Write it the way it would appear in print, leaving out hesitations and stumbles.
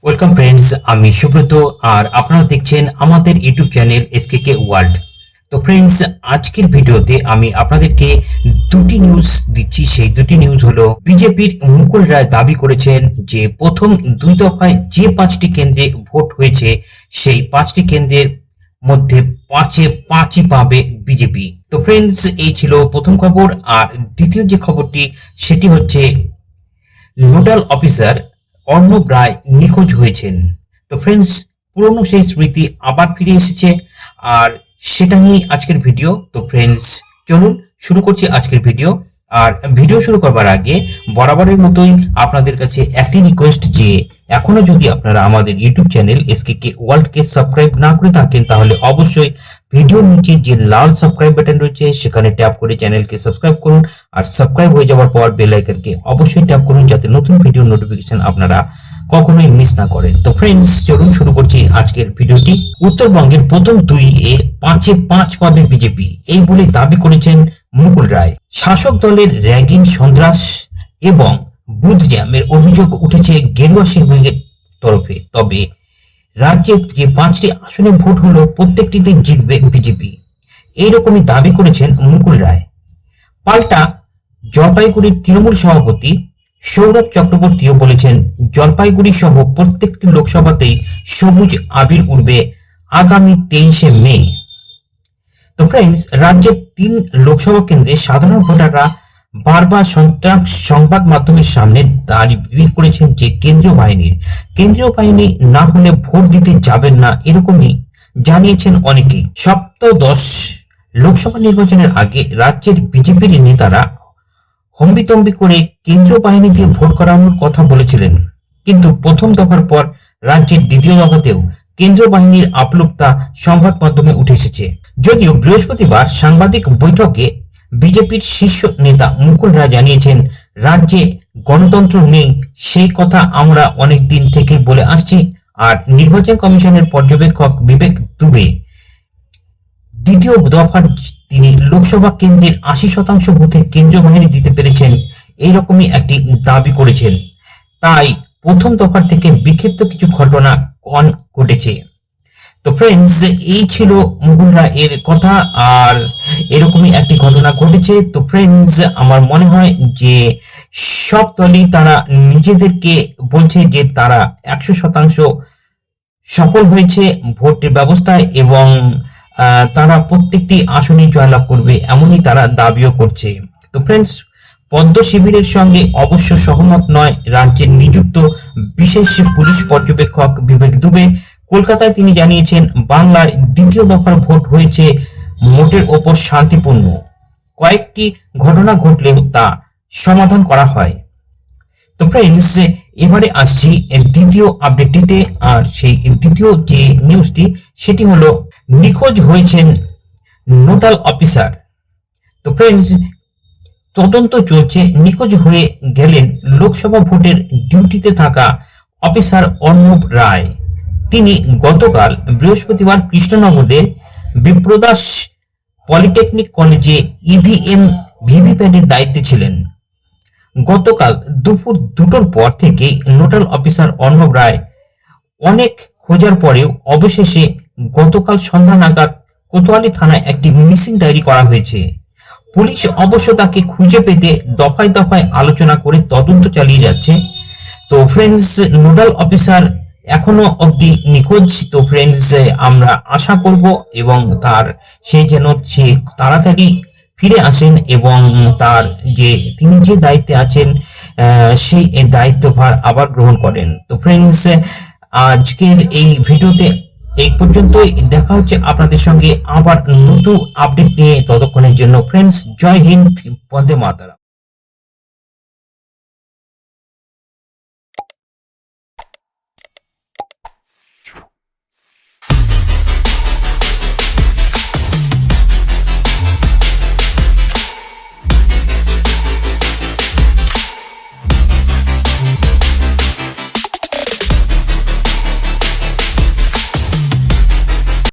Welcome friends, আমি সুব্রত আর আপনারা দেখছেন আমাদের ইউটিউব চ্যানেল এসকেকে ওয়ার্ল্ড। তো ফ্রেন্ডস, আজকের ভিডিওতে আমি আপনাদেরকে দুটি নিউজ দিচ্ছি। সেই দুটি নিউজ হলো, বিজেপির মুকুল রায় দাবি করেছেন যে প্রথম দুই দফায় যে 5টি কেন্দ্রে ভোট হয়েছে সেই 5টি কেন্দ্রের মধ্যে পাঁচই পাবে বিজেপি। তো ফ্রেন্ডস, এই ছিল প্রথম খবর। আর দ্বিতীয় যে খবরটি সেটি হচ্ছে, নোডাল অফিসার অর্ণব রায় নিখোঁজ হয়েছেন। তো ফ্রেন্ডস, পুরনো সেই স্মৃতি আবার ফিরে এসেছে আর সেটা নিয়ে আজকের ভিডিও। তো ফ্রেন্ডস, চলুন শুরু করছি আজকের ভিডিও। আর ভিডিও শুরু করবার আগে বরাবরের মতোই আপনাদের কাছে একটি রিকোয়েস্ট, যে এখনো যদি আপনারা আমাদের ইউটিউব চ্যানেল এসকেকে ওয়ার্ল্ডকে সাবস্ক্রাইব না করে থাকেন তাহলে অবশ্যই ভিডিওর নিচে যে লাল সাবস্ক্রাইব বাটন রয়েছে সেখানে ট্যাপ করে চ্যানেলকে সাবস্ক্রাইব করুন। আর সাবস্ক্রাইব হয়ে যাওয়ার পর বেল আইকনকে অবশ্যই ট্যাপ করুন, যাতে নতুন ভিডিও নোটিফিকেশন আপনারা কখনোই মিস না করেন। তো ফ্রেন্ডস, চলুন শুরু করছি আজকের ভিডিওটি। উত্তরবঙ্গের প্রথম 2-এ 5 পাবে বিজেপি, এই বলে দাবি করেছেন মুকুল রায়। শাসক দলের র্যাগিং, সন্ত্রাস এবং বুথ জ্যামের অভিযোগ উঠেছে গেরুয়া শিবিরের তরফে। তবে রাজ্যে যে 5টি আসনে ভোট হলো প্রত্যেকটিতে জিতবে বিজেপি, এইরকমই দাবি করেছেন মুকুল রায়। পাল্টা জলপাইগুড়ির তৃণমূল সভাপতি সৌরভ চক্রবর্তীও বলেছেন, জলপাইগুড়ি সহ প্রত্যেকটি লোকসভাতেই সবুজ আবির উঠবে আগামী 23শে মে। তো ফ্রেন্ডস, রাজ্যের 3 লোকসভা কেন্দ্রে সাধারণ ভোটাররা বারবার সংবাদ মাধ্যমের সামনে দাবি করেছেন যে কেন্দ্রীয় বাহিনী না হলে ভোট দিতে যাবেন না, এরকমই জানিয়েছেন অনেকেই। সপ্তদশ লোকসভা নির্বাচনের আগে রাজ্যের বিজেপির নেতারা হম্বিতম্বি করে কেন্দ্রীয় বাহিনী দিয়ে ভোট করানোর কথা বলেছিলেন, কিন্তু প্রথম দফার পর রাজ্যের দ্বিতীয় দফাতেও কেন্দ্রীয় বাহিনীর আপলোকতা সংবাদ মাধ্যমে উঠে এসেছে। যদিও বৃহস্পতিবার সাংবাদিক বৈঠকে বিজেপির শীর্ষ নেতা মুকুল রায় জানিয়েছেন, রাজ্যে গণতন্ত্র নেই, সেই কথা আমরা অনেক দিন থেকেই বলে আসছি। আর নির্বাচন কমিশনের পর্যবেক্ষক বিবেক দুবে দ্বিতীয় দফার তিনি লোকসভা কেন্দ্রের 80% বুথে কেন্দ্রীয় বাহিনী দিতে পেরেছেন, এইরকমই একটি দাবি করেছেন। তাই প্রথম দফার থেকে বিক্ষিপ্ত কিছু ঘটনা ঘটেছে। তো ফ্রেন্ডস, এই ছিল মুকুল রায়ের কথা আর এরকমই একটি ঘটনা ঘটেছে। তো ফ্রেন্ডস, আমার মনে হয় যে সব দলই তারা নিজেদেরকে বলছে যে তারা 100% সফল হয়েছে ভোটের ব্যবস্থায় এবং তারা প্রত্যেকটি আসনে জয়লাভ করবে, এমনই তারা দাবিও করছে। তো ফ্রেন্ডস, পদ্ম শিবিরের সঙ্গে অবশ্য সহমত নয় রাজ্যের নিযুক্ত বিশেষ পুলিশ পর্যবেক্ষক বিবেক দুবে। কলকাতায় তিনি জানিয়েছেন, বাংলায় দ্বিতীয় দফার ভোট হয়েছে মোটের ওপর শান্তিপূর্ণ, কয়েকটি ঘটনা ঘটলেও তা সমাধান করা হয়। তো ফ্রেন্ডস, এবারে আসছি দ্বিতীয় আপডেটটিতে। আর সেই দ্বিতীয় যে নিউজটি সেটি হলো, নিখোঁজ হয়েছেন নোডাল অফিসার। তো ফ্রেন্ডস, তদন্ত চলছে। নিখোঁজ হয়ে গেলেন লোকসভা ভোটের ডিউটিতে থাকা অফিসার অর্ণব রায়। তিনি গতকাল বৃহস্পতিবার কৃষ্ণনগরের বিপ্রদাস পলিটেকনিক কলেজে ইভিএম ভিভিপ্যাটের দায়িত্বে ছিলেন। গতকাল দুপুর 2টোর পর থেকে নোডাল অফিসার অর্ণব রায় অনেক খোঁজার পরেও অবশেষে গতকাল সন্ধ্যা নাগাদ কোতোয়ালি থানায় একটি মিসিং ডায়েরি করা হয়েছে। পুলিশ অবশ্য তাকে খুঁজে পেতে দফায় দফায় আলোচনা করে তদন্ত চালিয়ে যাচ্ছে। তো ফ্রেন্ডস, নোডাল অফিসার এখনো অবধি নিখোঁজ। তো ফ্রেন্ডস, আমরা আশা করব এবং সে যেন সে তাড়াতাড়ি ফিরে আসেন এবং তিনি যে দায়িত্বে আছেন সেই দায়িত্বভার আবার গ্রহণ করেন। তো ফ্রেন্ডস, আজকের এই ভিডিওতে এই পর্যন্তই। দেখা হচ্ছে আপনাদের সঙ্গে আবার নতুন আপডেট নিয়ে। ততক্ষণের জন্য ফ্রেন্ডস, জয় হিন্দ, বন্দে মাতরম।